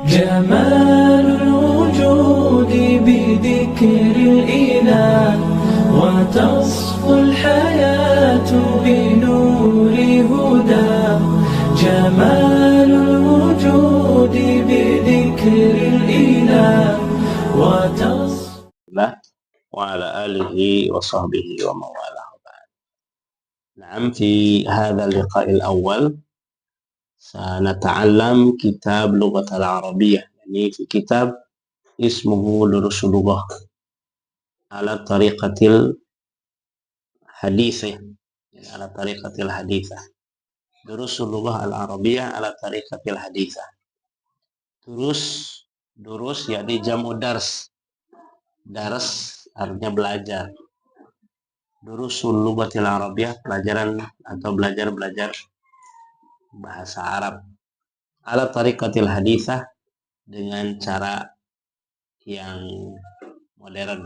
جمال الوجود بذكر الإله وتصفو الحياة بنور هداه. جمال الوجود بذكر الإله وتصفو وعلى آله وصحبه ومن والاه. نعم، في هذا اللقاء الأول سنتعلم كتاب لغة العربية، يعني في كتاب اسمه دروس اللغة على الطريقة الحديثة، يعني على طريقة الحديثة. دروس اللغة العربية على طريقة الحديثة. Durus yani jamu dars. Dars artinya belajar. Durusul lughatil arabiyah, pelajaran atau belajar bahasa Arab. Ala tariqatil hadithah, dengan cara yang modern.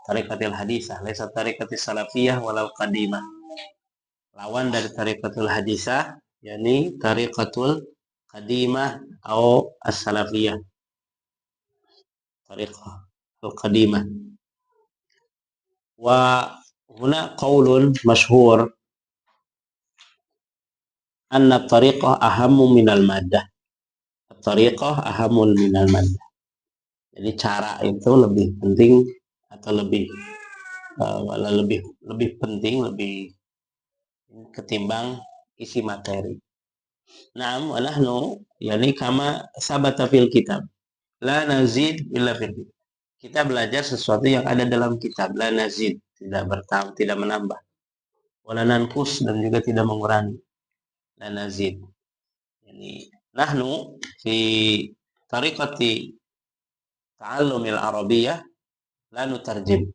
Tariqatil hadithah, laisa tariqatis salafiyah walau qadimah. Lawan dari tariqatul hadithah, yakni tariqatul qadimah atau as-salafiyah. Tariqah al-qadimah. Wa huna qaulun masyhur anna tariqah ahammu minal maddah. Tariqah ahammun minal maddah. Jadi cara itu lebih penting atau lebih penting, lebih ketimbang isi materi. Naam, wa nahnu yani kama sabata fil kitab. La nazid illa fil kitab. Kita belajar sesuatu yang ada dalam kitab. La nazid, tidak menambah. Wala nanqus, dan juga tidak mengurangi. La nazid. Yani nahnu fi tariqati ta'allumil arabiyyah la nutarjim.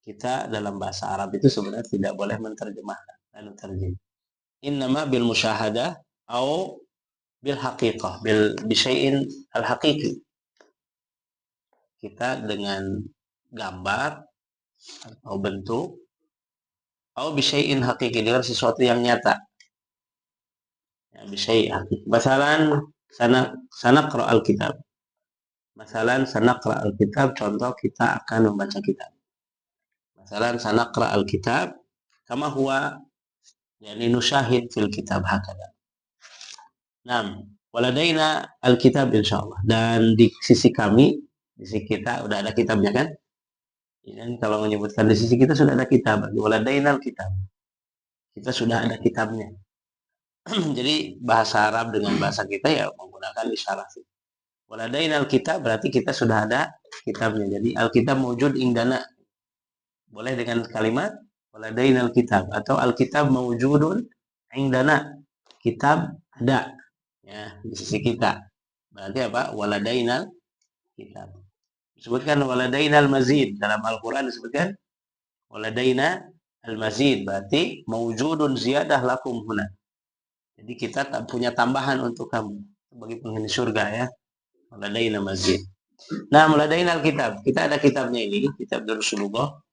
Kita dalam bahasa Arab itu sebenarnya tidak boleh menterjemahkan, la nutarjim. Innama bil musyahadah atau bil haqiqah, bi syai'in al haqiqi. Kita dengan gambar atau bentuk, atau bi syai'in haqiqi, dengan sesuatu yang nyata. Ya, bi syai' haqiqi. Masalan sanaqra al-kitab. Masalan sanaqra al-kitab, contoh kita akan membaca kitab. Masalan sanaqra al-kitab kama huwa, yani nusyahid fil kitab hakada. Naam, waladaina al-kitab insyaallah. Dan di sisi kami, di sisi kita udah ada kitabnya kan? Ini kalau menyebutkan di sisi kita sudah ada kitab. Waladaina al-kitab. Kita sudah ada kitabnya. Jadi bahasa Arab dengan bahasa kita ya menggunakan isyarah. Waladaina al-kitab berarti kita sudah ada kitabnya. Jadi al-kitab mawjud indana. Boleh dengan kalimat waladaina al-kitab atau al-kitab mawjudun indana. Kitab ada ya di sisi kita. Berarti apa? Waladainal kitab. Disebutkan waladainal mazid, dalam Al-Qur'an disebutkan waladaina al-mazid, berarti mawjudun ziyadah lakum huna. Jadi kita tak punya tambahan untuk kamu bagi penghuni surga ya. Waladaina mazid. Nah, waladainal kitab. Kita ada kitabnya ini, kitab Durusul Lughah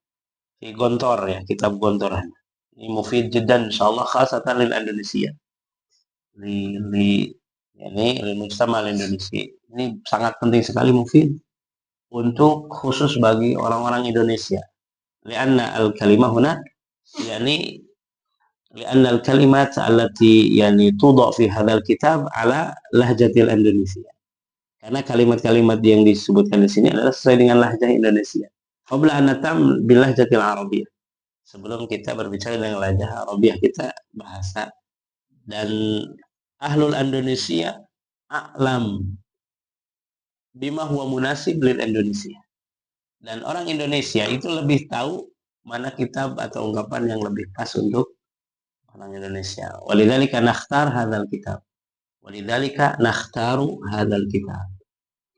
di Gontor ya, kitab Gontoran. Ini mufid jiddan insyaallah khasatan lil Indonesia. Ini mujtama Indonesia. Ini sangat penting sekali mufid untuk khusus bagi orang-orang Indonesia. Lianna al-kalimah huna yani lianna al-kalimat allati yani tuḍa fi hadzal kitab ala lahjatil Indonesia. Karena kalimat-kalimat yang disebutkan di sini adalah sesuai dengan lahjah Indonesia. Qabla an natam bil lahjatil arabiyyah. Sebelum kita berbicara dengan lahjah Arabiah, kita bahasa. Dan ahlul Indonesia a'lam bima huwa munasib lil Indonesia. Dan orang Indonesia itu lebih tahu mana kitab atau ungkapan yang lebih pas untuk orang Indonesia. Walidzalika nakhtar hadzal kitab. Walidzalika nakhtaru hadzal kitab.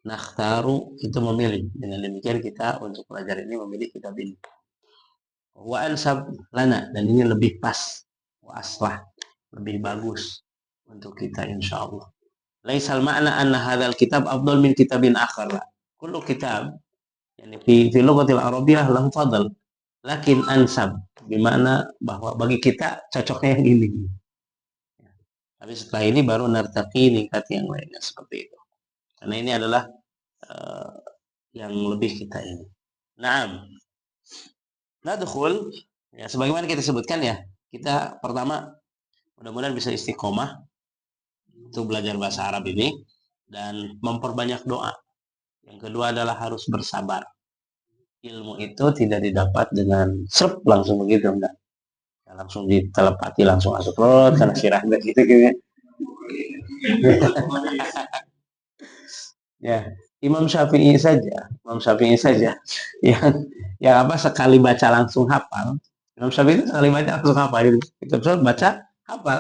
Nakhtaru itu memilih. Dengan demikian kita untuk pelajar ini memilih kitab ini. Wa ansab lana, dan ini lebih pas. Wa aslah, lebih bagus untuk kita insyaallah. Laisal ma'na anna hadzal kitab afdal min kitabin akhar. Kullu kitab yani fi lughatil arabiyyah lahu fadl, lakin ansab bermakna bahwa bagi kita cocoknya yang ini. Tapi setelah ini baru nartaqi ningkat yang lainnya seperti itu. Karena ini adalah yang lebih kita ini. Naam. Nadkhul, ya sebagaimana kita sebutkan ya, kita pertama mudah-mudahan bisa istiqomah untuk belajar bahasa Arab ini dan memperbanyak doa. Yang kedua adalah harus bersabar. Ilmu itu tidak didapat dengan serp langsung begitu, enggak. Ya, langsung ditelepati, langsung masuk perut karena sirah gitu gitu. Ya, Imam Syafi'i saja yang apa sekali baca langsung hafal. Imam Syafi'i itu sekali baca langsung hafal gitu. Itu baca hafal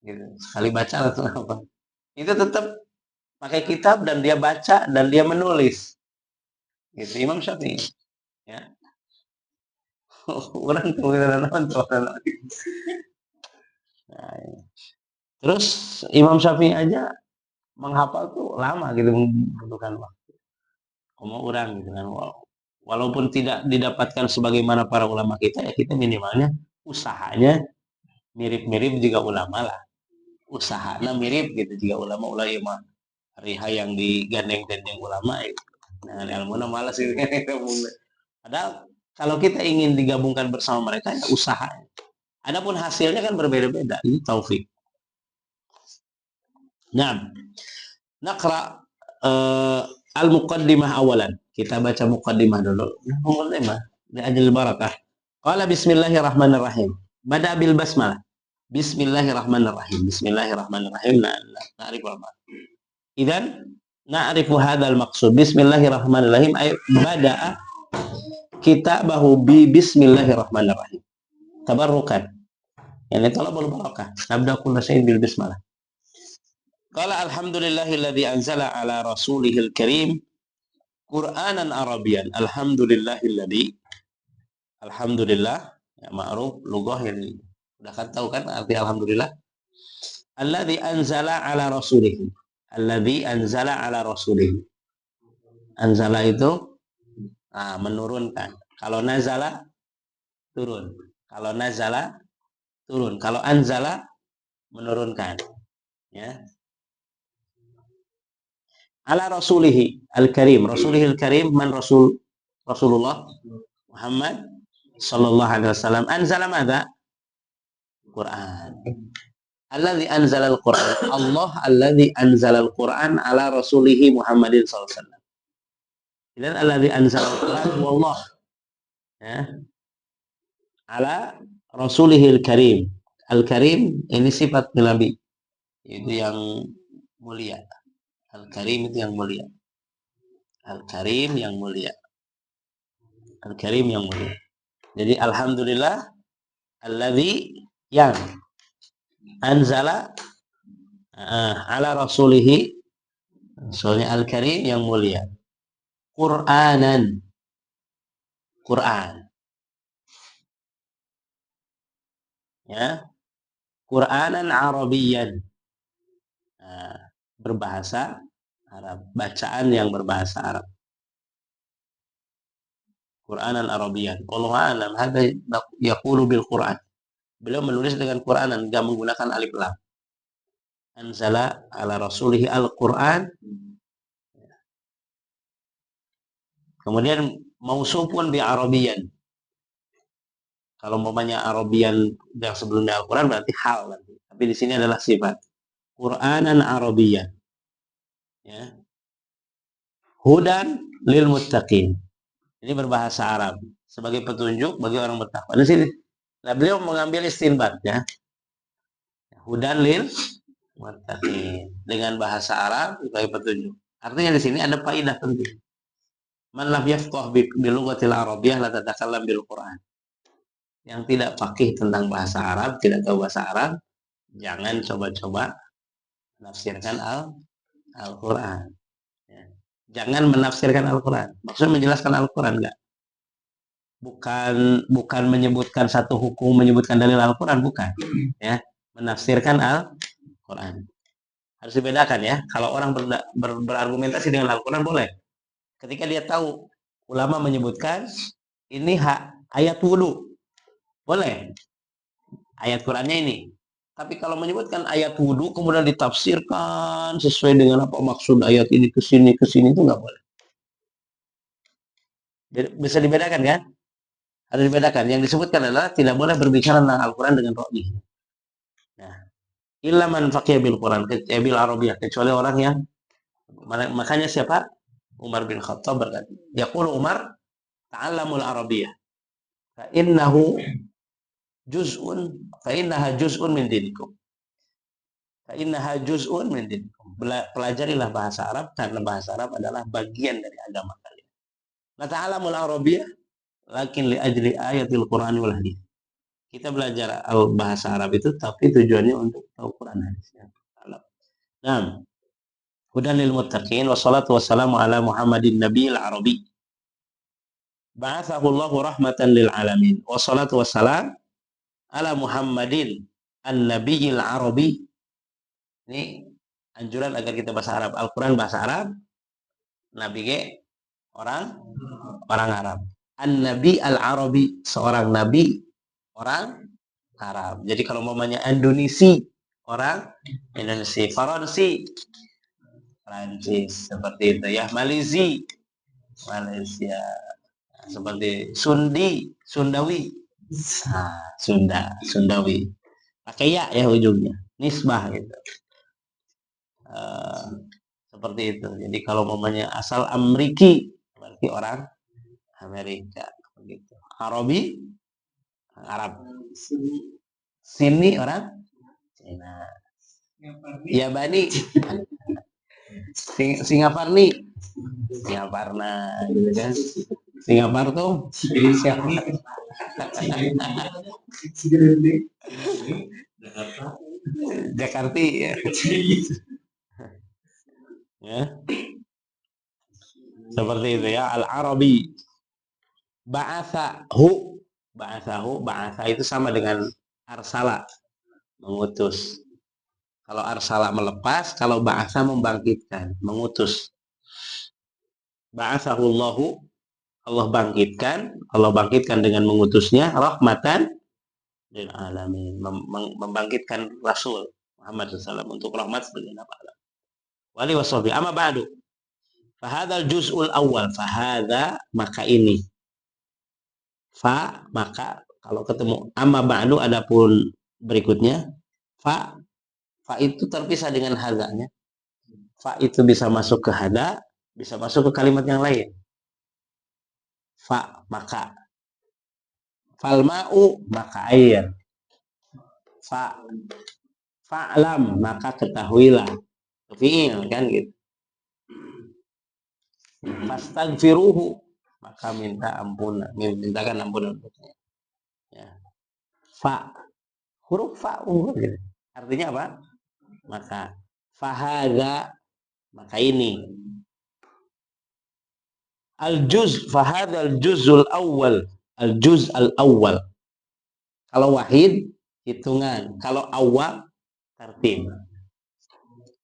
gitu. Sekali baca langsung hafal. Itu tetap pakai kitab dan dia baca dan dia menulis. Gitu Imam Syafi'i. Ya. Orang kemudian nonton. Nah, ya. Terus Imam Syafi'i aja menghafal tuh lama gitu membutuhkan waktu. Como orang gitu kan. Walaupun tidak didapatkan sebagaimana para ulama kita, ya kita minimalnya usahanya mirip-mirip juga ulama lah. Usahanya mirip gitu juga ulama riha yang digandeng-gandeng ulama ya. Nah, ilmu malas itu. Padahal kalau kita ingin digabungkan bersama mereka ya usaha. Adapun hasilnya kan berbeda-beda. Ini taufik. Nah, naqra al-muqaddimah awalan. Kita baca muqaddimah dulu. Muqaddimah li ajli barakah. Qala bismillahirrahmanirrahim. Bada bil basmalah. Bismillahirrahmanirrahim. Bismillahirrahmanirrahim. Na'rif apa? Idzan na'rifu hadzal maqsud. Bismillahirrahmanirrahim ay bada'a kitabahu bi bismillahirrahmanirrahim. Tabarrukan. Yani talabul barakah. Nabda kullu syai'in bil bismillah. Qala alhamdulillahilladzi anzala ala rasulihil karim Qur'anan Arabian. Alhamdulillah ya ma'ruf lughah yang sudah kan tahu kan arti alhamdulillah. Alladzi anzala ala rasulih. Alladzi anzala ala rasulih. Anzala itu menurunkan. Kalau nazala turun. Kalau nazala turun. Kalau anzala menurunkan. Ya. Ala rasulihi al-karim. Rasulihil karim man Rasulullah Muhammad sallallahu alaihi wasallam. Anzala madza? Quran. Alladzi anzala al-Quran. Allah alladzi anzala al-Quran ala rasulihi Muhammadin sallallahu alaihi wasallam. Dan alladzi anzala al-Quran wallah. Ya. Ala rasulihil karim. Al-karim ini sifat Nabi. Itu yang mulia. Al-Karim itu yang mulia. Al-Karim yang mulia. Al-Karim yang mulia. Jadi alhamdulillah alladzi yang anzala ala rasulihi soalnya Al-Karim yang mulia. Qur'anan. Quran. Ya. Qur'anan Arabiyan. Berbahasa Arab, bacaan yang berbahasa Arab. Qur'anan Arabiyan. Wallahu a'lam hadza yaqulu bil Qur'an. Beliau menulis dengan Qur'anan, enggak menggunakan alif lam. Anzala ala rasulih al-Qur'an. Kemudian mausufun bi Arabiyan. Kalau umpamanya Arabiyan yang sebelumnya Al-Qur'an berarti hal nanti. Tapi di sini adalah sifat. Qur'anan Arabiyan. Ya. Hudan lil muttaqin. Ini berbahasa Arab sebagai petunjuk bagi orang bertakwa. Di sini nah, beliau mengambil istinbat ya. Hudan lil muttaqin dengan bahasa Arab sebagai petunjuk. Artinya di sini ada faedah penting. Man lam yafqah bi lughatil arabiyyah la tatakallam bil Qur'an. Yang tidak faqih tentang bahasa Arab, tidak tahu bahasa Arab, jangan coba-coba menafsirkan Al-Quran. Ya. Jangan menafsirkan Al-Quran. Maksudnya menjelaskan Al-Quran enggak. Bukan menyebutkan satu hukum, menyebutkan dalil Al-Quran, bukan. Ya, menafsirkan Al-Quran. Harus dibedakan ya. Kalau orang berargumentasi dengan Al-Quran boleh. Ketika dia tahu ulama menyebutkan ini ayat wudu, boleh. Ayat Qurannya ini. Tapi kalau menyebutkan ayat wudhu kemudian ditafsirkan sesuai dengan apa maksud ayat ini ke sini itu nggak boleh. Bisa dibedakan kan? Harus dibedakan. Yang disebutkan adalah tidak boleh berbicara tentang Al-Quran dengan ro'ni. Nah, illa man faqiya bil Quran, bil Arabiyah, kecuali orang yang, makanya siapa? Umar bin Khattab berkata, yaqulu Umar, ta'allamul Arabiyah, fa innahu juz'un, fa innaha juz'un min dinikum. Fa innaha juz'un min dinikum. Pelajarilah bahasa Arab karena bahasa Arab adalah bagian dari agama kalian. La ta'allamul Arabiyah lakin li ajli ayatil Quran wal hadis. Kita belajar bahasa Arab itu tapi tujuannya untuk tahu Quran hadisnya. Nah, hudan lil muttaqin wassalatu wassalamu ala Muhammadin nabiyil arabi. Ba'athahu Allahu rahmatan lil alamin. Wassalatu wassalam ala Muhammadin an-nabiyil arabi. Ini anjuran agar kita bahasa Arab. Al-Quran bahasa Arab, Nabi ge orang Arab. An-Nabi al-Arabi, seorang nabi orang Arab. Jadi kalau mamanya Indonesia, orang Indonesia. Faransi, Prancis, seperti itu ya. Malaysia. Seperti Sundawi. Sundawi. Pakai ya ujungnya. Nisbah gitu. Seperti itu. Jadi kalau mamanya asal Ameriki, berarti orang Amerika begitu. Arabi, Arab. Sini orang Cina. Yabani. Singaparni. Singaparna gitu kan. Singapura tuh Jakarta ya. Ya. Seperti itu ya. Al-Arabi. Ba'athahu itu sama dengan arsala, mengutus. Kalau arsala melepas, kalau ba'atha membangkitkan, mengutus. Ba'athahullahu, Allah bangkitkan dengan mengutusnya, rahmatan lil alamin, membangkitkan Rasul Muhammad SAW untuk rahmat bagi anak alam. Wali washabi. Amma ba'du. Fahadzal juz'ul awal, fahadza maka ini. Fa maka kalau ketemu amma ba'du adapun berikutnya fa itu terpisah dengan hadanya. Fa itu bisa masuk ke hada, bisa masuk ke kalimat yang lain. Fa maka, fal ma'u maka air. Fa'lam maka ketahuilah. Fi'il kan gitu. Fastaghfiruhu maka mintakan ampunan untuknya. Ya. Fa huruf fa gitu. Artinya apa? Maka fahadza maka ini. Fahadzal juzul awal. Al-juz al-awwal. Kalau wahid hitungan, kalau awal tertib.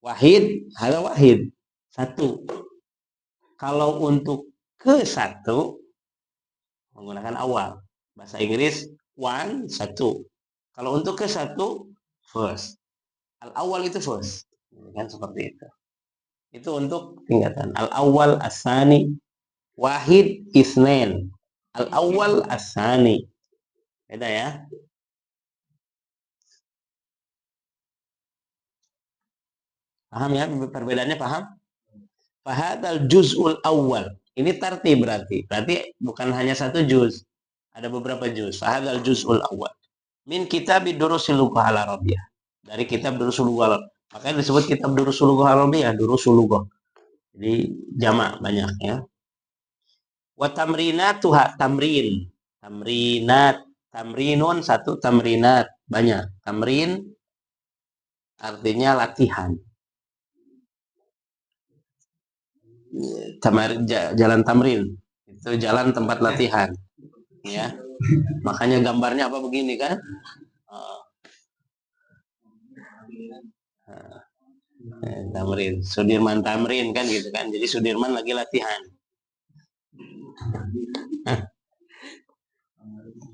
Wahid, hada wahid, satu. Kalau untuk ke satu menggunakan awal. Bahasa Inggris one, satu. Kalau untuk ke satu first. Al-awwal itu first. Kan seperti itu. Itu untuk tingkatan. Al-awwal as-sani, wahid isnain. Al-awwal as-sani. Beda ya. Paham ya perbedaannya, paham? Fahadzal juz'ul awwal. Ini tartib berarti. Berarti bukan hanya satu juz. Ada beberapa juz. Fahadzal juz'ul awwal. Min kitab durusil lughah al-arabiyah. Dari kitab durusul lughah. Makanya disebut kitab durusul lughah al-arabiyah, durusul lughah. Jadi jamak banyak ya. Wa tamrinatuha tamrin. Tamrinun satu, tamrinat banyak. Tamrin artinya latihan. Jalan tamrin itu jalan tempat latihan ya, makanya gambarnya apa begini kan, tamrin Sudirman tamrin kan gitu kan, jadi Sudirman lagi latihan.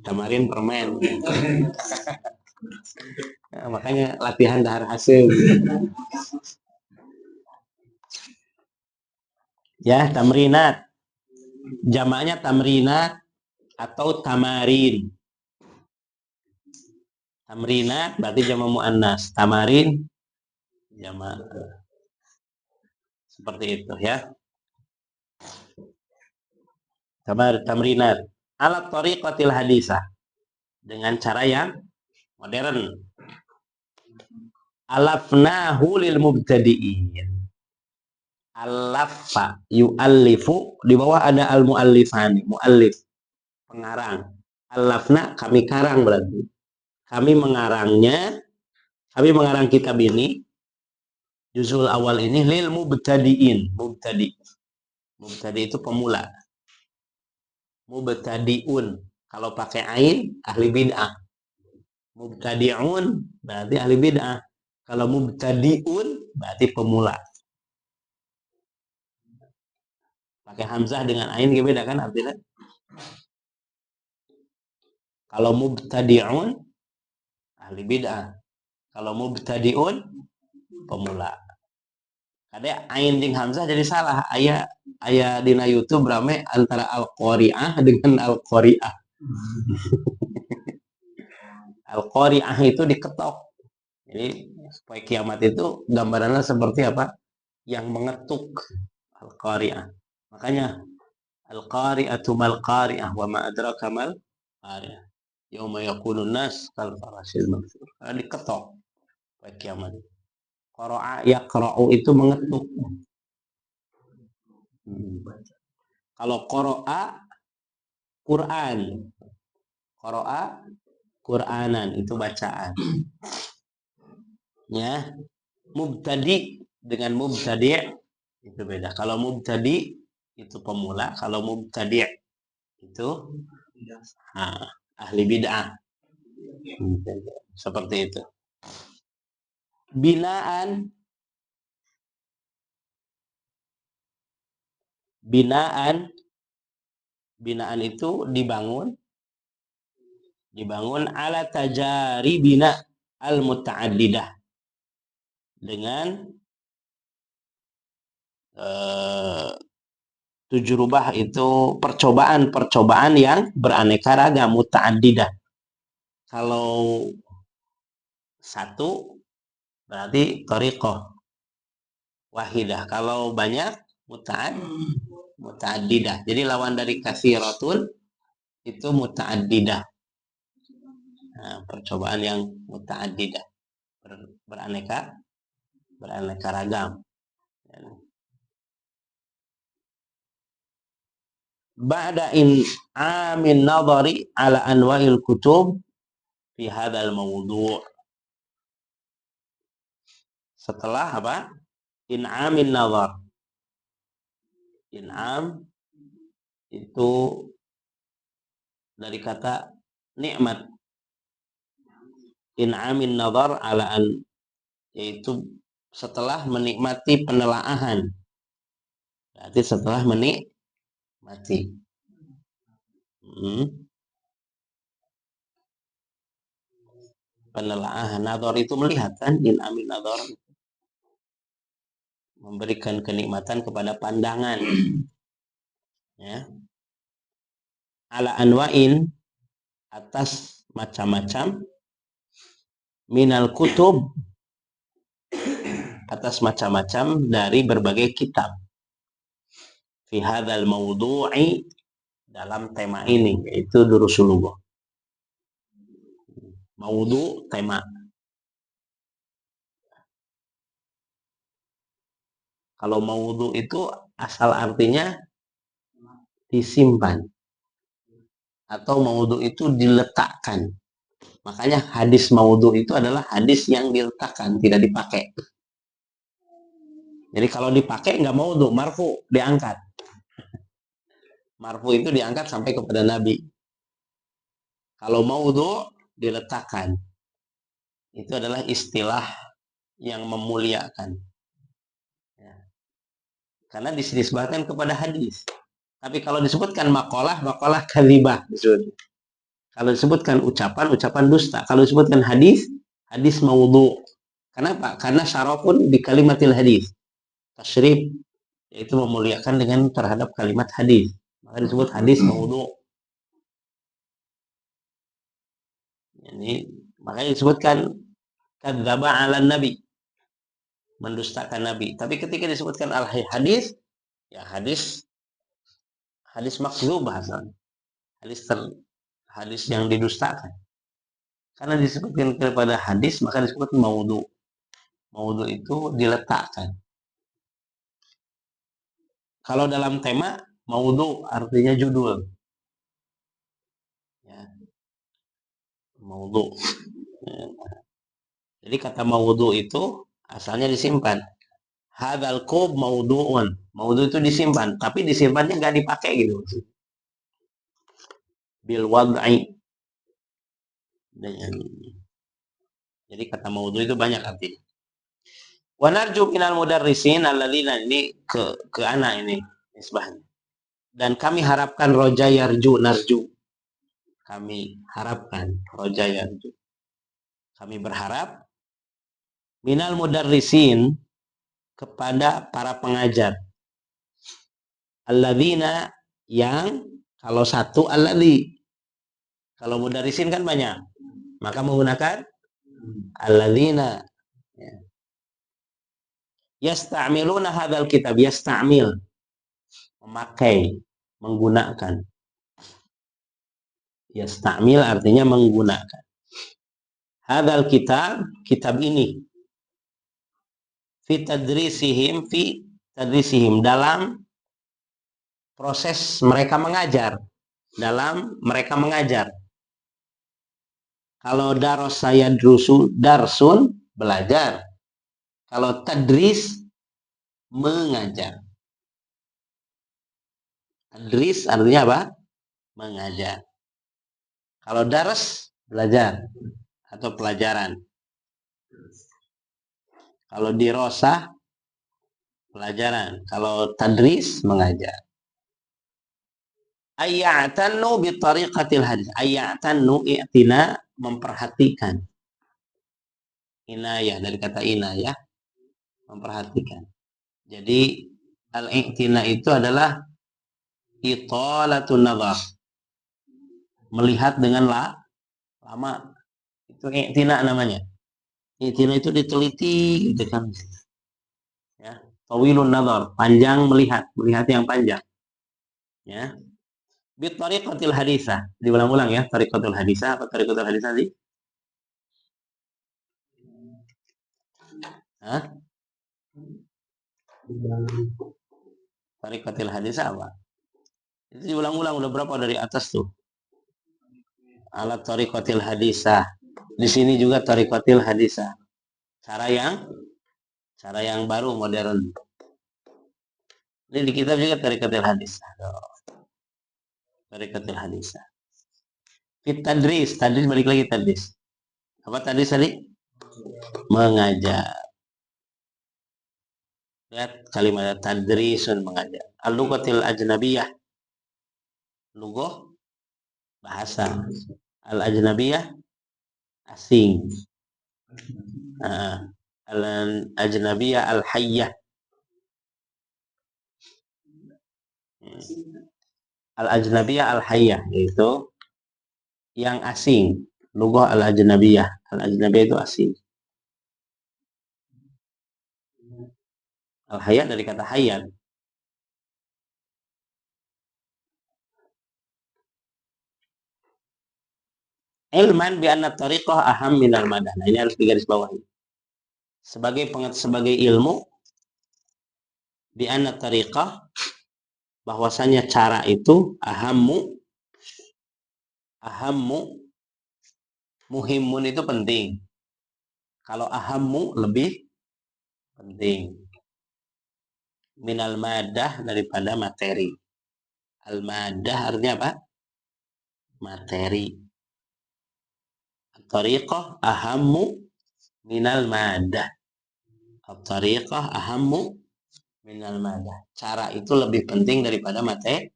Tamarin permen Nah, makanya latihan dahar hasil. Ya, tamrinat. Jamaknya tamrinat atau tamarin. Tamrinat berarti jamak muannas. Tamarin jamak. Seperti itu ya. Tamrinat. Alat tariqatil hadisah. Dengan cara yang modern. Alafnahu lil mubtadi'in. Alafa yu'allifu, di bawah ada al-mu'allifani, mu'allif, pengarang. Alafna, kami karang berarti. Kami mengarangnya, kami mengarang kitab ini, juzul awal ini, lil mubtadi'in. Mubtadi. Mubtadi itu pemula. Mubtadi'un. Kalau pakai ain, ahli bid'ah. Mubtadi'un, berarti ahli bid'ah. Kalau mubtadi'un, berarti pemula. Pakai hamzah dengan ain beda kan artinya? Kalau mubtadi'un ahli bid'ah. Kalau mubtadi'un pemula. Ada ain jeung hamzah jadi salah. Aya dina YouTube rame antara al-qari'ah dengan al-qari'ah. Al-qari'ah itu diketok. Jadi supaya kiamat itu gambarannya seperti apa? Yang mengetuk al-qari'ah. Makanya al-qari'atu mal qari'ah wa ma adraka mal qari'ah. Yauma yakunun nas kal farasil mabthur. Diketok pada kiamat. Qara'a yaqra'u itu mengetuk. Kalau qara'a Quran. Qara'a Quranan itu bacaan. Ya. Mubtadi dengan mubtadi' itu beda. Kalau mubtadi itu pemula, kalau mubtadi' itu ahli bid'ah. Seperti itu. Binaan itu dibangun ala tajaribina al muta'addidah dengan tujrubah itu percobaan yang beraneka ragam, muta'addidah. Kalau satu berarti thariqah wahidah. Kalau banyak muta'addidah. Jadi lawan dari katsiratun itu muta'addidah. Nah, percobaan yang muta'addidah, beraneka ragam. Ba'da in amin nadhari ala anwa'il kutub fi hadzal mawdu'. Setelah apa? In'amin nadhar. In'am itu dari kata nikmat. In'amin nadhar ala an, yaitu setelah menikmati penelaahan. Berarti setelah menikmati. Penelaahan. Nadhar itu melihat kan? In'amin nadhar. Memberikan kenikmatan kepada pandangan. Ya. Ala anwa'in, atas macam-macam, minal kutub, atas macam-macam dari berbagai kitab, fi hadzal mawdu'i, dalam tema ini, yaitu durusul lughah. Mawdu' tema. Kalau mawdu' itu asal artinya disimpan, atau mawdu' itu diletakkan. Makanya hadis mawdu' itu adalah hadis yang diletakkan, tidak dipakai. Jadi kalau dipakai nggak mawdu', marfu, diangkat. Marfu itu diangkat sampai kepada Nabi. Kalau mawdu' diletakkan. Itu adalah istilah yang memuliakan. Ya. Karena disebutkan kepada hadis. Tapi kalau disebutkan makalah kadzibah disebut. Kalau disebutkan ucapan, ucapan dusta. Kalau disebutkan hadis, hadis maudhu. Kenapa? Karena syarafun di kalimatil hadis. Tasyrif, yaitu memuliakan dengan terhadap kalimat hadis. Maka disebut hadis maudhu. Ini makanya disebutkan kadzdzaba 'alan nabi, mendustakan nabi. Tapi ketika disebutkan al hadis, ya hadis makdzub bahasa. Hadis yang didustakan. Karena disebutkan kepada hadis maka disebut maudhu. Maudhu itu diletakkan. Kalau dalam tema maudhu artinya judul. Ya. Maudhu. Ya. Jadi kata maudhu itu asalnya disimpan. Hadzal qub maudhu'un. Maudhu itu disimpan, tapi disimpannya nggak dipakai gitu. Bil wad'i. Jadi kata maudhu itu banyak artinya. Wa narju minal mudarrisin alladzina, ini ke anak ini nisbahnya. Dan kami harapkan roja yarju narju. Kami harapkan roja yarju. Kami berharap minal mudarrisin, kepada para pengajar. Alladzina, yang kalau satu alladzi. Kalau mudarrisin kan banyak. Maka menggunakan alladzina. Ya. Yasta'miluna hadzal kitab, yasta'mil, memakai, menggunakan. Yasta'mil artinya menggunakan. Hadzal kitab, kitab ini. Fi tadrisihim, dalam proses mereka mengajar. Dalam mereka mengajar. Kalau daros saya darsun, belajar. Kalau tadris, mengajar. Tadris artinya apa? Mengajar. Kalau daras, belajar atau pelajaran. Kalau dirosah, pelajaran. Kalau tadris, mengajar. Ayya'tannu bitariqatil hadis. Ayya'tannu, i'tina, memperhatikan. Inayah, dari kata inayah, memperhatikan. Jadi al-i'tina itu adalah italatun nazar, melihat dengan lama. Itu i'tina namanya. I'tina itu diteliti gitu kan. Ya, tawilun nazar, panjang melihat yang panjang. Ya. Bi tariqatil hadisah, diulang-ulang ya, tariqatul hadisah. Apa tariqatul hadisah sih? Hah? Tariqatil hadisah apa? Itu diulang-ulang, udah berapa dari atas tuh? Alat tariqatil hadisah. Di sini juga tariqatil hadisah. Cara yang baru, modern. Ini di kitab juga tariqatil hadisah. Tariqatil hadisah. Fit tadris balik lagi tadris. Apa tadris tadi? Mengajar. Lihat kalimat tadrisun, mengajar. Al-lughatil ajnabiyah. Lughah, bahasa. Al-ajnabiyah, asing. Al-ajnabiyah al-hayyah. Al-ajnabiyah al-hayyah, yaitu yang asing. Lughah al-ajnabiyah. Al-ajnabiyah itu asing. Al-hayyah dari kata hayyan. Ilman bi anna tariqah aham minal madah. Nah, ini harus digarisbawahi. Sebagai ilmu, bi anna tariqah, bahwasanya cara itu ahammu, muhimun itu penting. Kalau ahammu lebih penting. Minal madah, daripada materi. Al-madah artinya apa? Materi. Tariqah ahammu minal madah. Tariqah ahammu minal madah. Cara itu lebih penting daripada materi.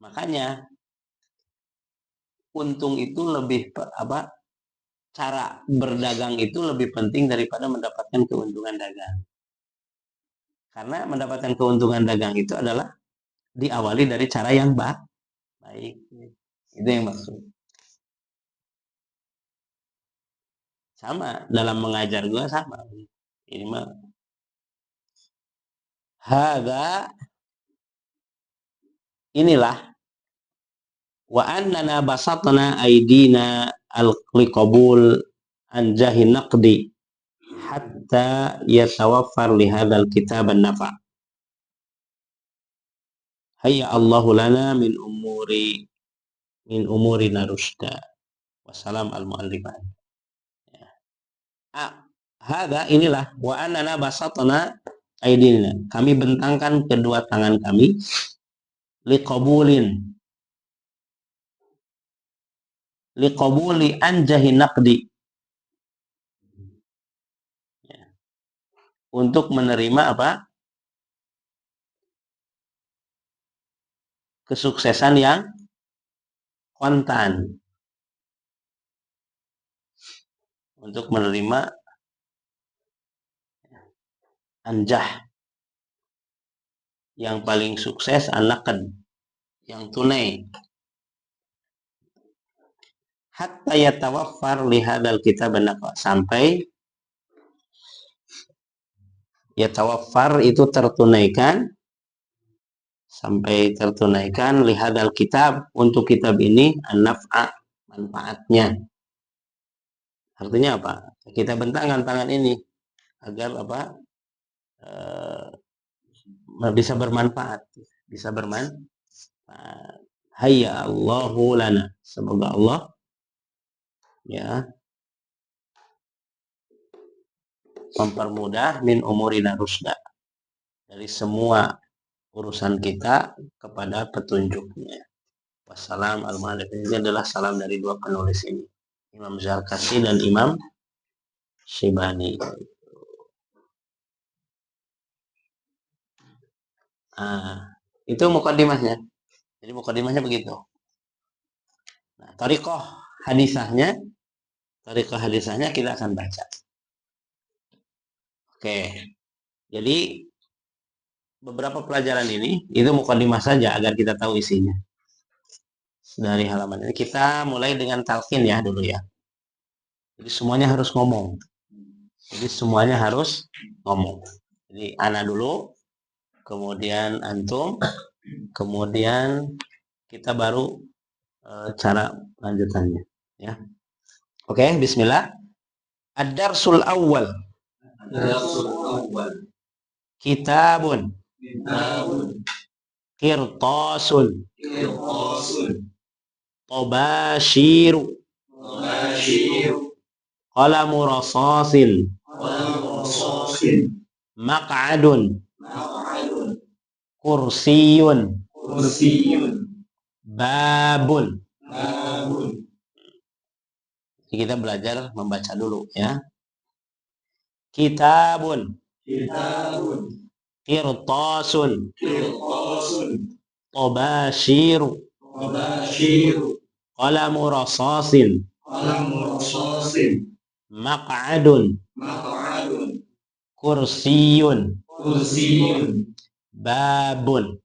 Makanya untung itu lebih cara berdagang itu lebih penting daripada mendapatkan keuntungan dagang. Karena mendapatkan keuntungan dagang itu adalah diawali dari cara yang baik. Itu yang maksud. Sama dalam mengajar juga sama. Ini mah inilah wa annana basatna aidina al-liqabul an jahi naqdi hatta yatawaffar li hadzal kitab an-nafa. Hayya Allahu lana min umurina rusda. Wassalam al-muallifan. Inilah wa annana basatna aidina. Kami bentangkan kedua tangan kami liqabuli anjahi naqdi, untuk menerima kesuksesan yang kontan, untuk menerima anjah yang paling sukses, an-naqd yang tunai, hatta yatawaffar li hadzal kitab an-nafa, sampai yatawaffar itu tertunaikan, sampai tertunaikan li hadzal kitab, untuk kitab ini, an-naf'a, manfaatnya. Artinya apa? Kita bentangkan tangan ini agar bisa bermanfaat, Hayya Allahu lana, semoga Allah mempermudah min umurina rusda, dari semua urusan kita kepada petunjuknya. Wassalam al-muallifin. Ini adalah salam dari dua penulis ini, Imam Zarkashi dan Imam Syibani. Itu muqaddimahnya. Jadi muqaddimahnya begitu. Nah, thariqah hadisahnya kita akan baca. Oke. Jadi beberapa pelajaran ini itu muqaddimah saja agar kita tahu isinya. Dari halaman ini kita mulai dengan talqin ya dulu ya. Jadi semuanya harus ngomong. Jadi ana dulu, kemudian antum, kemudian kita baru cara lanjutannya ya. Oke, bismillah. Ad-darsul awwal. Kitabun. Qirtasun. Tabashiru. Qalamu rasasin. Maq'adun. Kursiyun. Babun. Kita belajar membaca dulu ya. Kitabun. Qirtasun. Tabashiru. Qalamu rasasin. Maq'adun. Kursiyun. Babun.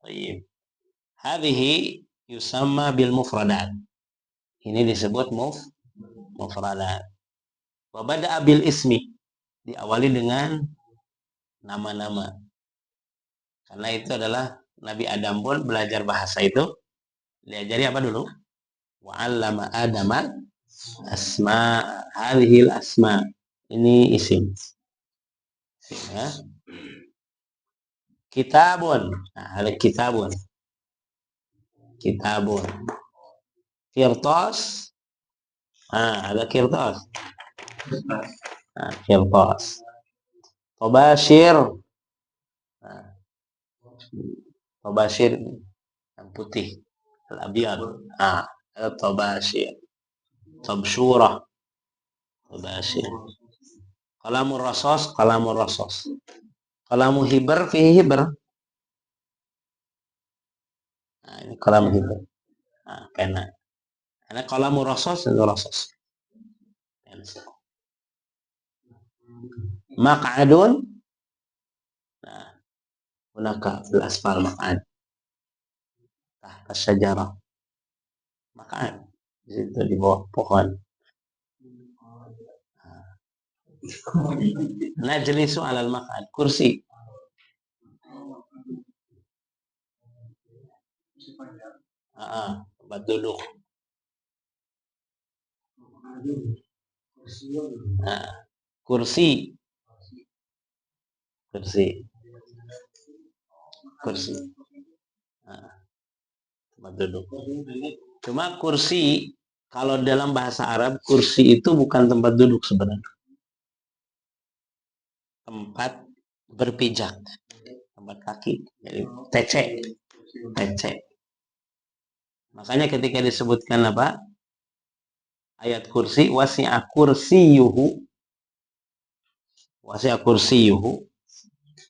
Baik. Hadhihi yusamma bil mufradat. Ini disebut mufradat. Wa bada'a bil ismi. Diawali dengan nama-nama. Karena itu adalah Nabi Adam pun belajar bahasa itu. Diajari apa dulu? Wa 'allama Adama asma, hadhil asma. Ini isim. Ya. Kitabun. Nah, ada kitabun. Qirtas. Ada qirtas. Qirtas. Tabashir. Tabashir yang putih. Al-abyad. Ada tabashir. Tabshurah. Tabashir. Qalamur rasas. Qalamu hibr, fihi hibr. Ini qalam hibr. pena. Karena qalamu rasos itu rasos. Pensil. Maq'adun. Nah, hunaka fil asfal maq'ad. Tahta syajarah. Maq'ad. Di situ di bawah pohon. Najlisu 'alal maq'ad. Kursi. Tempat duduk. Kursi. Tempat duduk. Cuma kursi, kalau dalam bahasa Arab, kursi itu bukan tempat duduk sebenarnya. Tempat berpijak. Tempat kaki. Jadi tece. Makanya ketika disebutkan apa? Ayat kursi, wasi'a kursiyuhu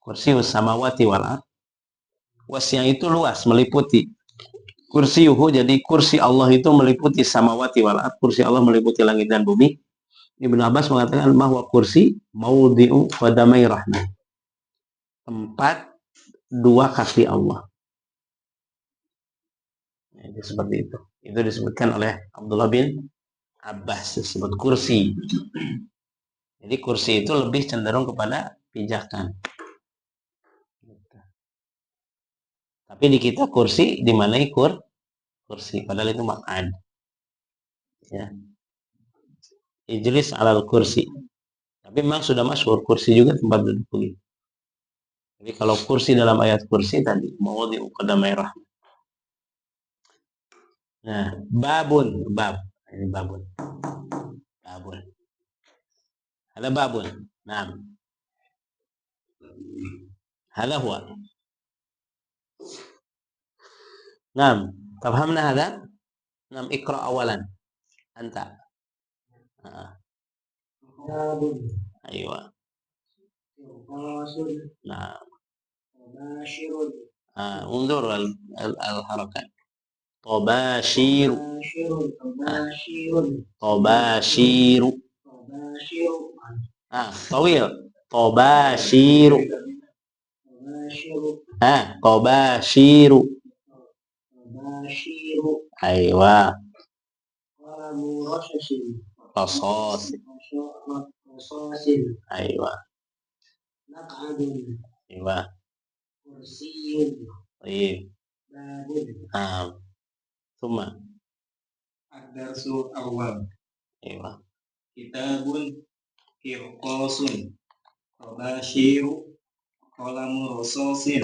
kursiyus samawati wal ard. Wasi'a itu luas, meliputi. Kursiyuhu, jadi kursi Allah itu meliputi samawati wal ard. Kursi Allah meliputi langit dan bumi. Ibnu Abbas mengatakan bahwa kursi maudhi'u qadamai rahmah. Tempat dua kaki Allah. Jadi seperti itu. Itu disebutkan oleh Abdullah bin Abbas, disebut kursi. Jadi kursi itu lebih cenderung kepada pijakan. Tapi di kita kursi dimanai kursi, padahal itu maq'ad. Ya. Ijlis 'alal kursi. Tapi memang sudah masyhur kursi juga tempat duduk begitu. Jadi kalau kursi dalam ayat kursi tadi maudhi'u qadamai rahmah. Nah, bab. Ini babun. Ada babun. Nah. Hada huwa. Nah, fahimna hada? Nah, ikra awalan. Anta. Aywa. Nah. Undur al-harakat. Tobashiru. Tawil. Tobashiru. Tobashiru. Aywa. Qasasin. Aywa. Aywa. Baik. Summa. Ad-darsul awal. Aywa. Kitabun qirqasun. Tabashiru. Qalamu rasasin.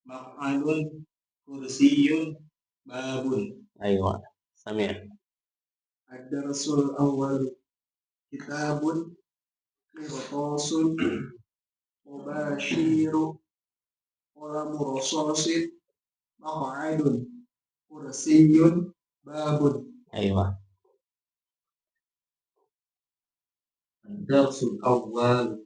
Maq'adun. Kursiyun. Babun. Aywa. Samir. Ad-darsul awal. Kitabun qirqasun. Tabashiru. Qalamu rasasin. Maq'adun. Kursiyun. Babun. Aywa. Ad-darsul awal.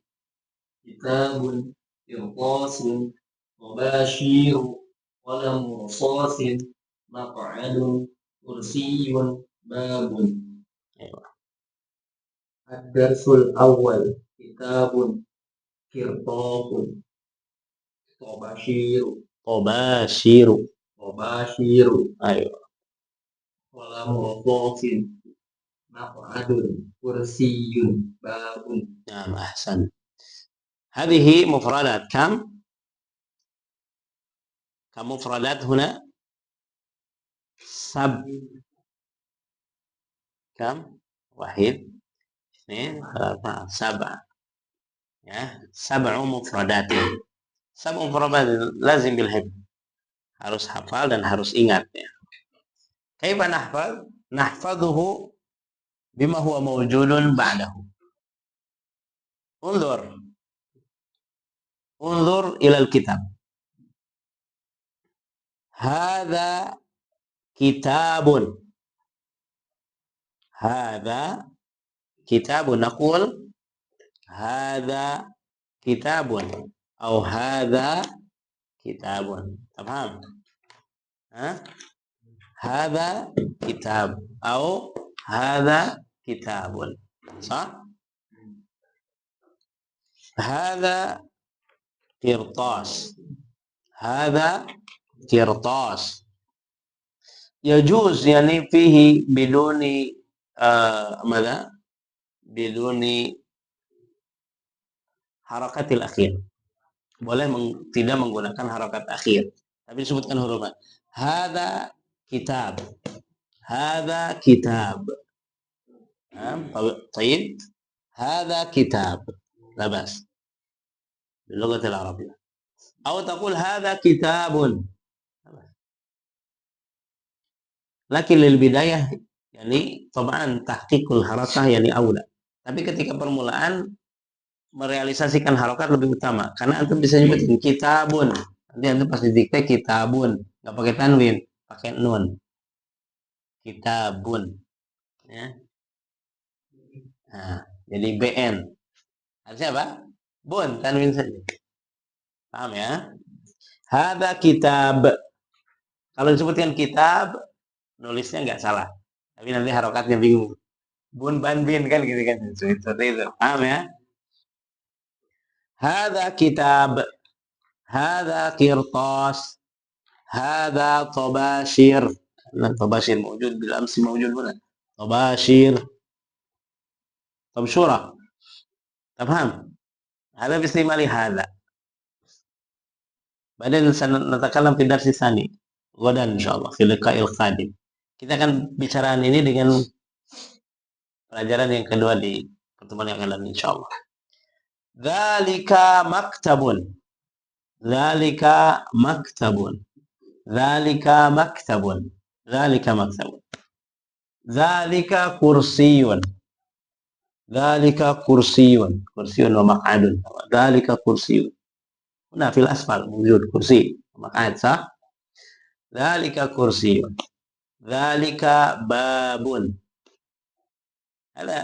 Kitabun qirqasun. Tabashiru. Qalamu rasasin. Maq'adun. Kursiyun. Babun. Aywa. Ad-darsul awal. Kitabun qirqasun. Tabashiru. Aywa. Qalamu rasasin. Maq'adun. Kursiyun. Babun. نعم أحسن. هذه مفردات كم مفردات هنا؟ كم؟ 1 2 3 7. Ya, 7 mufradat. 7 mufradat lazim bil hifz. Harus hafal dan harus ingat ya. Kaifa nahfaz? Nahfazuhu bima huwa mawjudun ba'dahu. انظر إلى الكتاب. هذا كتاب. نقول هذا كتاب أو هذا كتاب. تفهم؟ Hadza kitab atau hadza kitabun. Sah? Hadza qirtas. Hadza qirtas. يجوز يعني فيه بدون ماذا؟ بدون حركة الأخير. Boleh tidak menggunakan harakat akhir, tapi disebutkan hurufnya. Hadza kitab. Hadza kitab. طيب. هذا كتاب. لا بأس باللغة العربية. أو تقول هذا كتاب. لكن للبداية يعني طبعا تحقيق الحركة يعني أولى. Tapi ketika permulaan merealisasikan harokat lebih utama, karena antum bisa nyebutin kitabun, nanti antum pas didikte kitabun, nggak pakai tanwin, pakai nun, kitabun, ya. Nah, jadi bn, artinya apa? Bun, tanwin saja, paham ya? Hadza kitab, kalau disebutkan kitab, nulisnya nggak salah, tapi nanti harokatnya bingung, bun ban bin kan gitu kan, seperti itu, paham ya? هذا كتاب هذا قرطاس هذا طباشير طباشير موجود بالأمس موجود هنا طباشير طبشورة تفهم هذا باستعمال هذا بعدين سنتكلم في الدرس الثاني غدا إن شاء الله في اللقاء القادم. Kita akan bicaraan ini dengan pelajaran yang kedua di pertemuan yang akan datang insya Allah. Dzalika maktabun. Dzalika maktabun. Dzalika maktabun. Dzalika maktabun. Dzalika kursiyun. Dzalika kursiyun. Kursiyun wa maq'adun. Dzalika kursiyun. Huna fil asfal wujud kursi maq'ad sah. Dzalika kursiyun. Dzalika babun.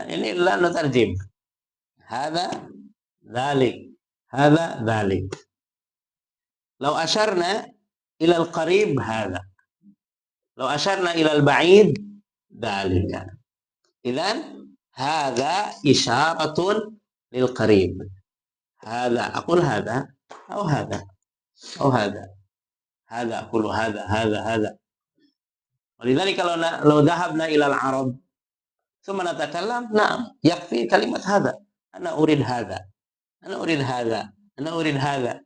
Ini la nutarjim. Hadza ذلك هذا ذلك لو أشرنا إلى القريب هذا لو أشرنا إلى البعيد ذلك إذن هذا إشارة للقريب هذا أقول هذا أو هذا أو هذا هذا أقول هذا ولذلك لو ذهبنا إلى العرب ثم نتكلم نعم يكفي كلمة هذا أنا أريد هذا أنا أريد هذا أنا أريد هذا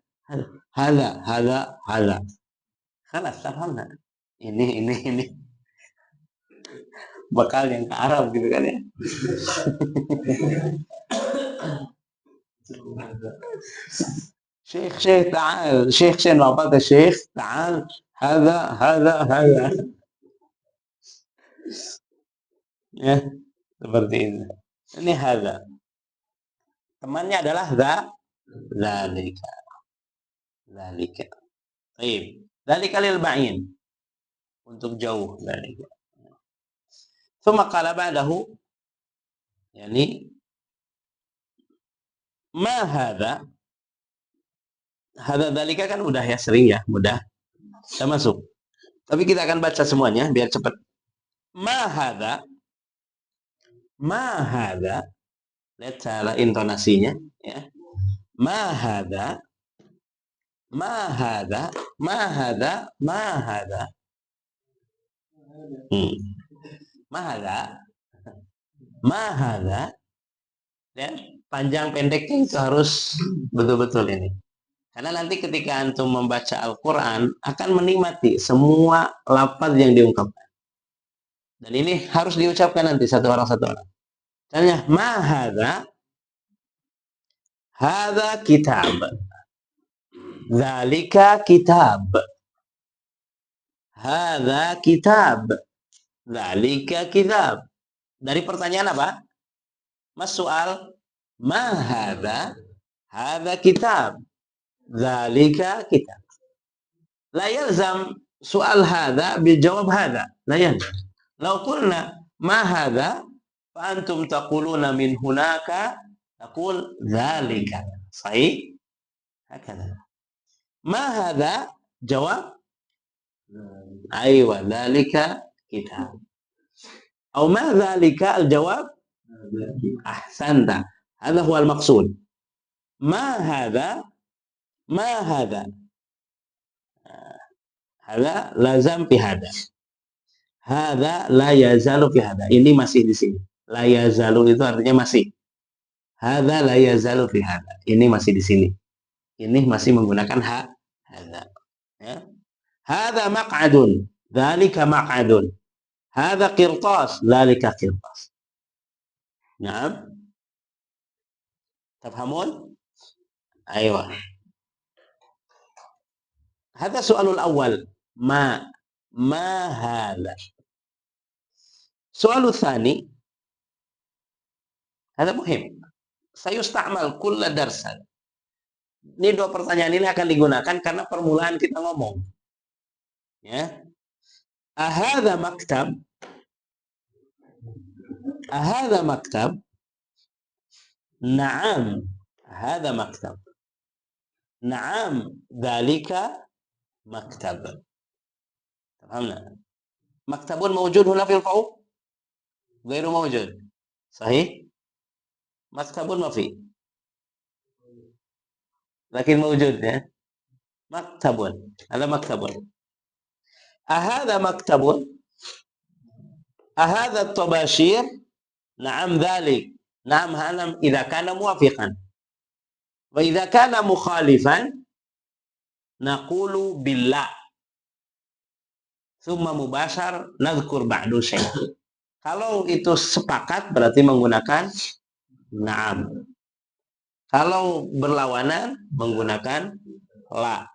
هذا خلاص فهمنا ini bakal yang ke Arab gitu kan ya. شيخ تعال شيخ ما قلت شيخ تعال هذا ya seperti itu. Ini هذا temannya adalah dzalika. Baik. Dzalika lil ba'in. Untuk jauh dzalika. Tsumma qala ba'dahu yani ma hadza. Hadza dzalika kan udah ya sering ya, mudah. Kita masuk. Tapi kita akan baca semuanya biar cepat. Ma hadza. Ma hadza. Lihat cara intonasinya ya. Ma hadza ma hadza ma hadza ma hadza ma hadza ma hadza dan panjang pendeknya itu harus betul-betul ini. Karena nanti ketika antum membaca Al-Qur'an akan menikmati semua lafaz yang diungkapkan. Dan ini harus diucapkan nanti satu orang. Tanya ma hadza hadza kitab dzalika kitab hadza kitab dzalika kitab. Dari pertanyaan apa? Mas soal ma hadza hadza kitab dzalika kitab. La yalzam soal hadza bijawab hadza. La yalzam. Law qulna ma hadza فأنتم تقولون من هناك تقول ذلك صحيح هكذا ما هذا جواب أيوة ذلك كتاب. أو ما ذلك الجواب أحسنت، هذا هو المقصود. ما هذا، ما هذا، هذا lazam fi hada. Hada la yazalu fi hada. Ini masih di sini. La yazalu itu artinya masih. Hada la yazalu fi hada. Ini masih di sini. Ini masih menggunakan hada. Ya. Hada maq'adun. Dzalika maq'adun. Hada qirtas. Dzalika qirtas. Naam. Tafhamun? Aywa. Hada soalul awal. Ma hada. Soalul thani. Hada muhim. Sayusta'mal kulla darsan. Ini dua pertanyaan ini akan digunakan karena permulaan kita ngomong. Ya. Ahadha maktab? Ahadha maktab? Naam. Ahadha maktab. Naam. Dzalika maktab. Fahamna? Maktabun mawjud huna fil fawq? Ghairu mawjud. Sahih? Maktabun ma fi. Lakin mawjud ya. Maktabun. Ada maktabun. Ahadha maktabun? Ahadha tabashir? Naam dhalik. Naam hanam idza kana muwafiqan. Wa idza kana mukhalifan naqulu billah. Tsumma mubashar nadhkur ba'du syai'. Kalau itu sepakat berarti menggunakan na'am. Kalau berlawanan menggunakan la.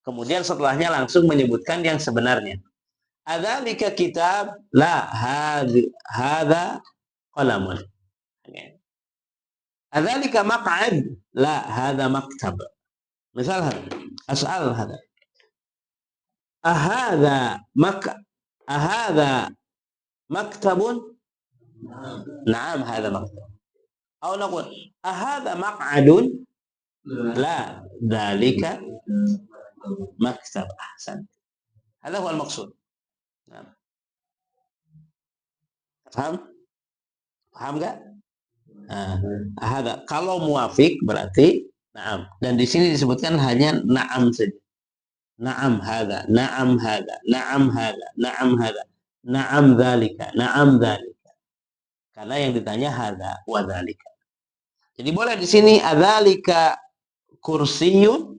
Kemudian setelahnya langsung menyebutkan yang sebenarnya. Adzalika kitab? La, hadza qalamun. Adzalika maq'ad? La, hadza maktab. Misal hada. As'al hada. Ahadza maktabun? Naam, hadza maktab. Atau naqul ahadza maq'adun? La, dzalika maktab. Ahsan. Hadza huwa al-maqsud. Paham? Paham enggak? Hadza kalau muwafiq berarti na'am. Dan di sini disebutkan hanya na'am saja. Na'am hadza, na'am hadza, na'am hadza, na'am hadza, na'am dzalika, na'am dzalika. Karena yang ditanya hadza wa dzalika. Jadi boleh di sini adzalika kursiyun?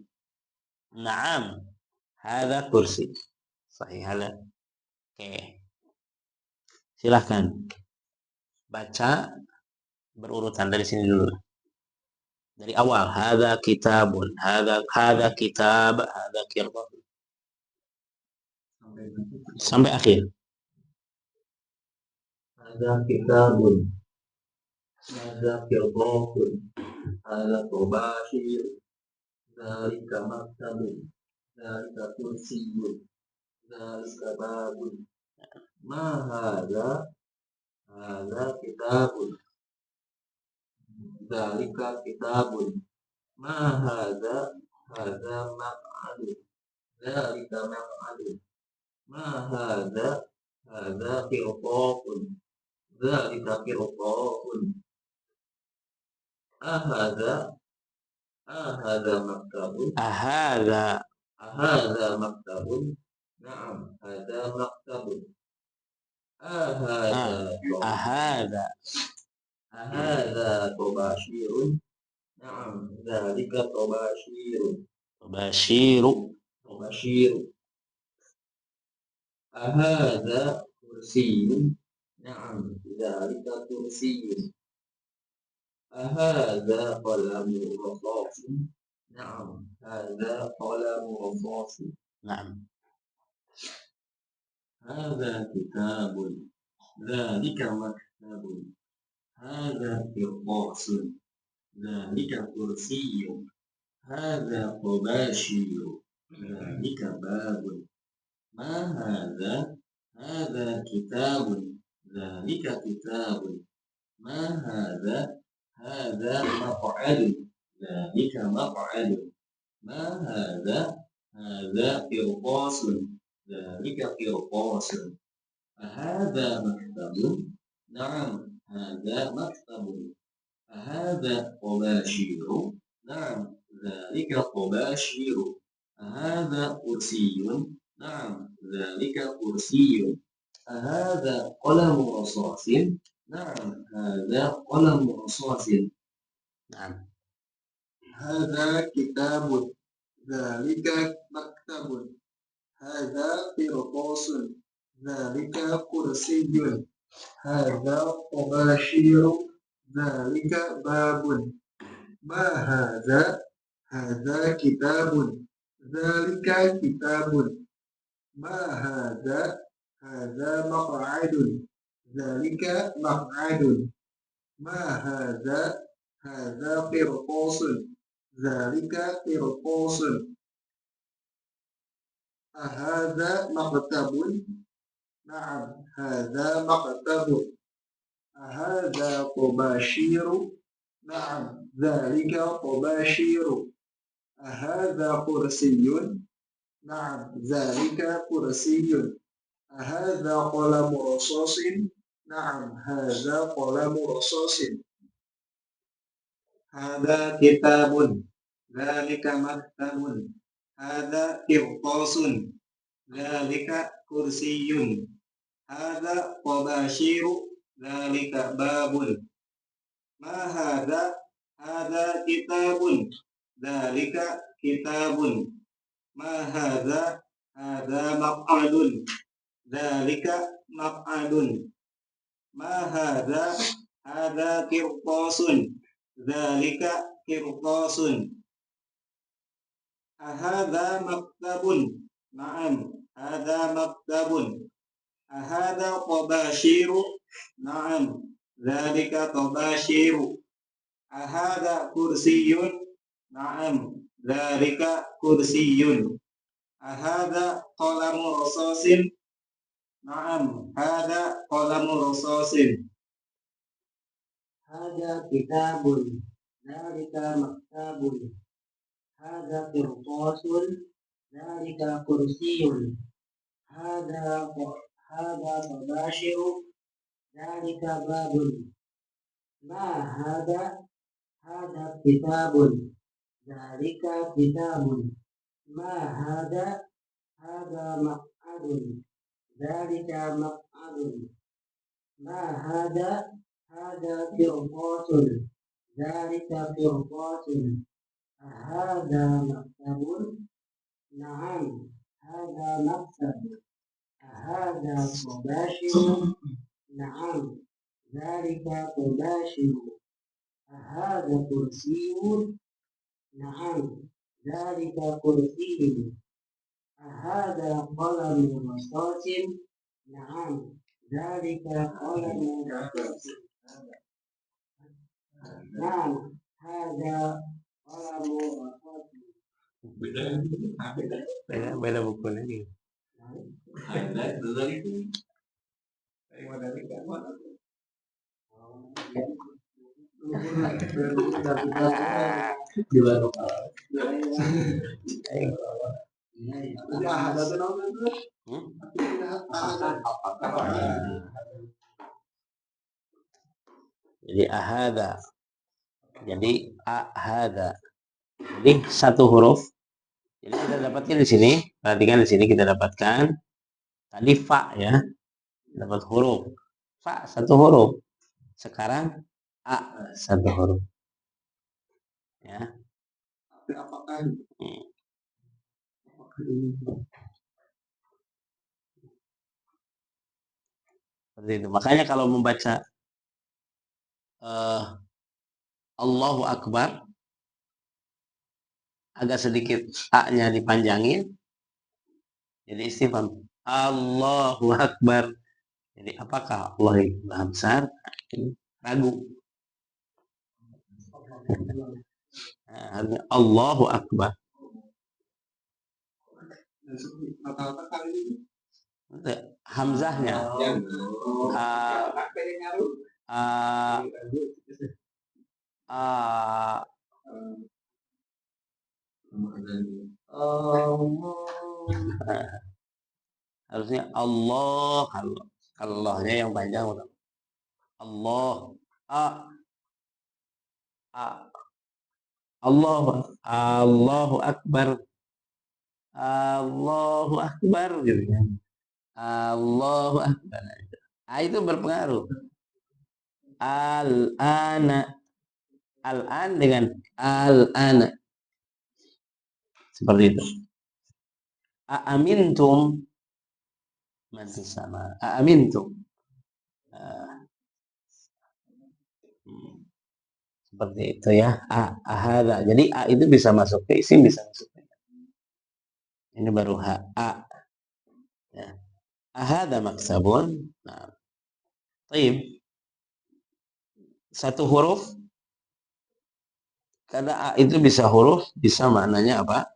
Na'am. Hadza kursi. Sahih hadza. Oke. Silahkan baca berurutan dari sini dulu. Dari awal, hadza kitabun, hadza kitab, hadza qirtas. Sampai akhir. Hadza kitabun. Hadza qirtasun. Hadza tabashir. Dzalika maktabun. Dzalika kursiyyun. Dzalika babun. Ma hadza? Hadza kitabun. Dzalika kitabun. Ma hadza? Hadza maq'adun. Dzalika maq'adun. Ma hadza? Hadza qirtasun. Dzalika qirtasun. Ahadza? Ahadza maktabun. Ahadza maktabun. Na'am, hadza maktabun. Ahadza tabashirun. Na'am, dzalika tabashirun. Tabashiru. Ahadza kursiyun. Na'am, dzalika kursiyun. Ahadza qalamu rasasin. Na'am, hadza qalamu rasasin. Na'am. Hadza kitabun. Dzalika maktabun. Hadza qirtasun. Dzalika kursiyyun. Hadza tabashirun. Dzalika babun. Ma hadza? Hadza kitabun. Dzalika kitabun. Ma hadza? Hadza maq'adun. Dzalika maq'adun. Ma hadza? هذا قرطاس ذلك قرطاس أهذا مكتب نعم هذا مكتب أهذا طباشير نعم ذلك طباشير أهذا كرسي نعم ذلك كرسي أهذا قلم رصاص نعم هذا قلم رصاص Nah, هذا كتاب ذلك مكتب هذا قرطاس ذلك كرسي هذا طباشير ذلك باب ما هذا هذا كتاب ذلك كتاب ما هذا هذا مقعد ذلك مقعد ما هذا هذا قرطاس ذلك قرطاس أهذا مكتب نعم هذا مكتب أهذا طباشير نعم ذلك طباشير أهذا كرسي نعم ذلك كرسي أهذا قلم رصاص نعم هذا قلم رصاص هذا كتاب ذلك مكتب هذا قرطاس ذلك كرسي هذا طباشير ذلك باب ما هذا هذا كتاب ذلك كتاب ما هذا هذا مقعد ذلك مقعد ما هذا هذا قرطاس ذلك قرطاس أهذا مكتب نعم هذا مكتب أهذا طباشير نعم ذلك طباشير أهذا كرسي نعم ذلك كرسي أهذا قلم رصاص نعم هذا قلم رصاص هذا كتاب ذلك مكتب هذا قرطاس ذلك كرسي هذا طباشر ذلك باب ما هذا هذا كتاب ذلك كتاب ما هذا هذا مقعد ذلك مقعد ما هذا هذا قرطاس ذلك قرطاس هذا مكتب نعم هذا مكتب هذا طباشر نعم ذلك طباشر هذا كرسي نعم ذلك كرسي هذا قلم رصاص نعم ذلك قلم رصاص نعم هذا قلم رصاص beda buku lagi. Jadi ahada. Jadi ahada. Jadi satu huruf. Jadi kita dapatkan di sini, perhatikan di sini kita dapatkan tadi fa ya, dapat huruf. Fa satu huruf. Sekarang a satu huruf. Ya. Seperti itu. Makanya kalau membaca Allahu Akbar agak sedikit a-nya dipanjangin. Jadi istifham Allahu Akbar. Jadi apakah Allah yang Maha Besar? Ragu. Nah, Allahu Akbar. Hamzahnya Allah. Harusnya Allah, Allah. Allahnya yang panjang. Allah. A. A. Allah. Allahu Akbar. Allahu Akbar gitu kan. Allahu Akbar. A itu berpengaruh. Al-ana. Al-an dengan al-ana. Seperti itu. Aamintum man fis sama. Aamintum. Seperti itu ya. Ahada. Jadi a itu bisa masuk ke isim, bisa masuk ke. Ini baru ha. A. Ya. Ahada maksabun. Nah. Taib. Satu huruf. Karena a itu bisa huruf, bisa maknanya apa?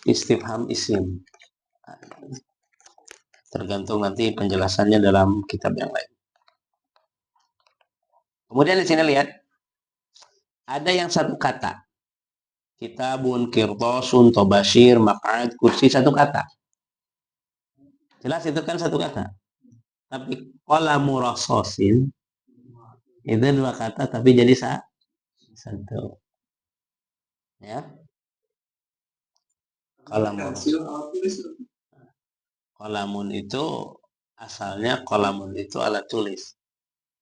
Istifham isim. Tergantung nanti penjelasannya dalam kitab yang lain. Kemudian di sini lihat. Ada yang satu kata. Kitabun, kirtosun, tobashir, maq'ad, kursi, satu kata. Jelas itu kan satu kata. Tapi qalamu rasosin itu dua kata tapi jadi satu. Ya. Qalamun itu asalnya qalamun itu alat tulis.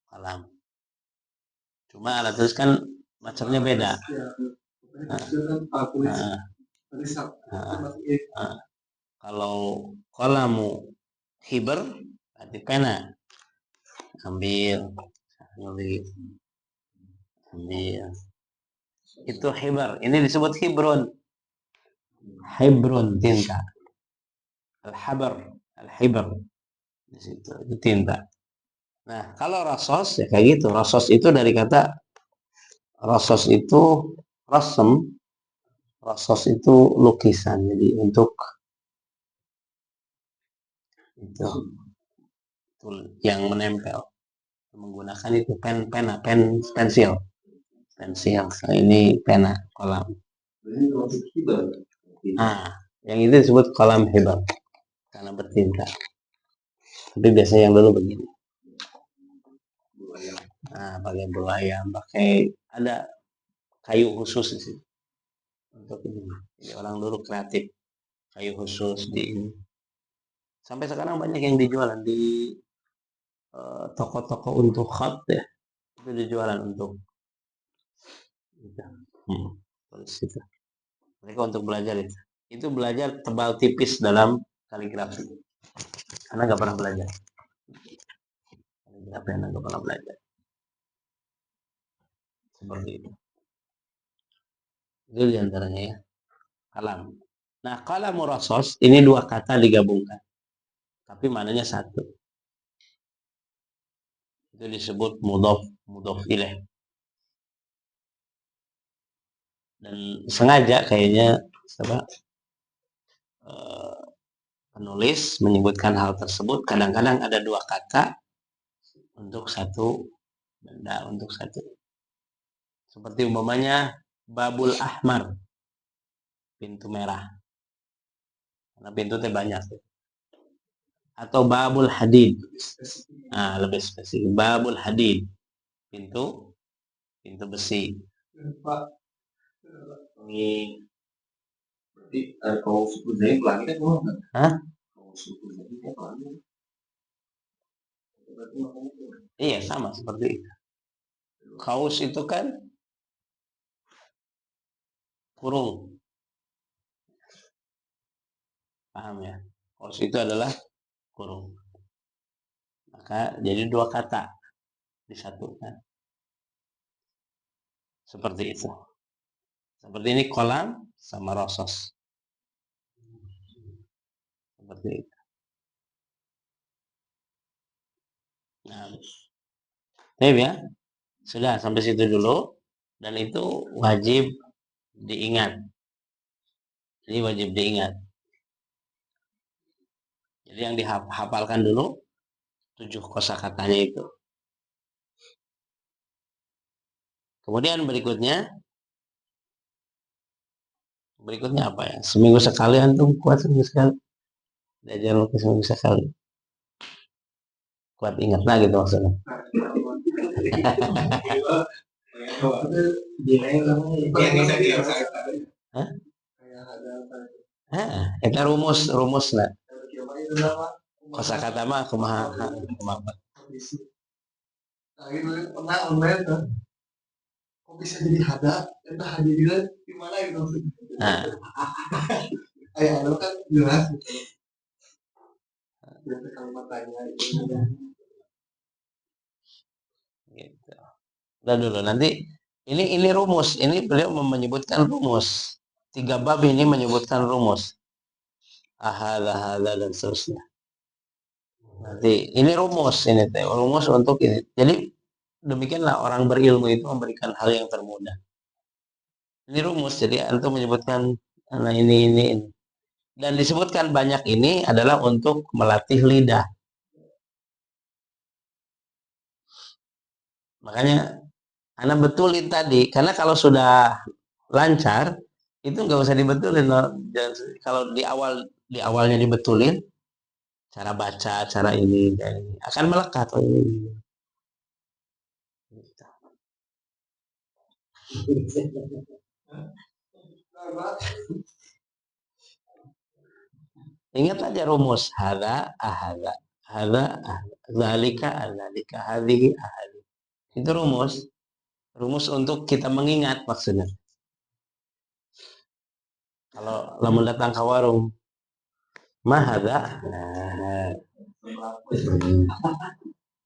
Qalam. Cuma alat tulis kan macamnya beda. Kalau qalamu hibr berarti pena. Ambil. Itu hibr. Ini disebut hibrun. Hibrun tinta. Al-hibr. Di situ itu tinta. Nah, kalau rasos ya kayak gitu. Rasos itu dari kata rasos itu rasem. Rasos itu lukisan. Jadi untuk itu yang menempel menggunakan itu pensil. Nah, ini pena kolam. Yang itu disebut kolam hibr karena bertinta. Tapi biasanya yang dulu begini. Pakai bulu ayam, pakai ada kayu khusus di situ untuk ini. Jadi orang dulu kreatif, kayu khusus di ini. Sampai sekarang banyak yang dijualan di toko-toko untuk khat ya. Itu dijualan untuk tulis itu. Mereka untuk belajar itu. Itu belajar tebal tipis dalam kaligrafi. Karena nggak pernah belajar. Nggak pernah belajar. Seperti itu. Itu diantaranya ya. Kalam. Nah, kalamu rasos ini dua kata digabungkan. Tapi maknanya satu. Itu disebut mudhof ilaih. Dan sengaja kayaknya penulis menyebutkan hal tersebut. Kadang-kadang ada dua kata untuk satu benda, untuk satu. Seperti umpamanya babul ahmar, pintu merah. Karena pintu teh banyak. Atau babul hadid. Lebih spesifik. Babul hadid, pintu besi. Pak, ini berarti kalau suku Zain pelangitnya kemana? Kalau suku Zain pelangitnya. Iya, sama seperti itu. Kaus itu kan kurung. Paham ya? Kaus itu adalah kurung. Maka jadi dua kata disatukan. Seperti itu. Seperti ini kolam sama rosos. Seperti itu. Nah, ya. Sudah sampai situ dulu. Dan itu wajib diingat. Jadi wajib diingat. Jadi yang dihafalkan dulu 7 kosakatanya itu. Kemudian berikutnya Berikutnya apa ya? Seminggu sekali antum kuat seminggu sekali. Diajar lukis seminggu sekali. Kuat ingat nah gitu maksudnya. Hah? Itu rumus lah. Kosakata mah kumaha. Pernah online kan? Kok bisa jadi hada? Itu hadirin gimana gitu maksudnya? Nah, Ayah lo kan jelas gitu. Biasa kalimat tanya gitu. gitu. Udah dulu nanti ini rumus. Ini beliau menyebutkan rumus. 3 bab ini menyebutkan rumus. Ahada dan seterusnya. Nanti ini rumus ini teh rumus untuk ini. Jadi demikianlah orang berilmu itu memberikan hal yang termudah. Ini rumus. Jadi antum menyebutkan nah ini. Dan disebutkan banyak ini adalah untuk melatih lidah. Makanya Anda betulin tadi, karena kalau sudah lancar itu nggak usah dibetulin loh. Kalau di awalnya dibetulin, cara baca, cara ini, akan melekat. Oh, ini. Ingat aja rumus hada, ahada, zalika, hadhihi, ahadi. Itu rumus untuk kita mengingat maksudnya. Kalau lamun datang ke warung, mahada,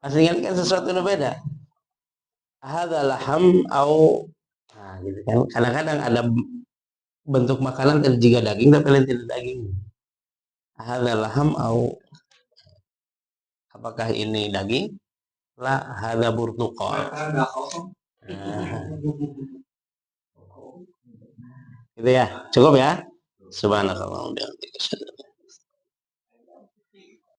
pasti ingatkan sesuatu yang beda. Hada laham au, nah, gitu kan. Kadang-kadang ada bentuk makanan jika daging tapi lain tidak daging. Hada laham au, apakah ini daging? La hada burtuqal. Gitu ya, cukup ya. Subhanallah.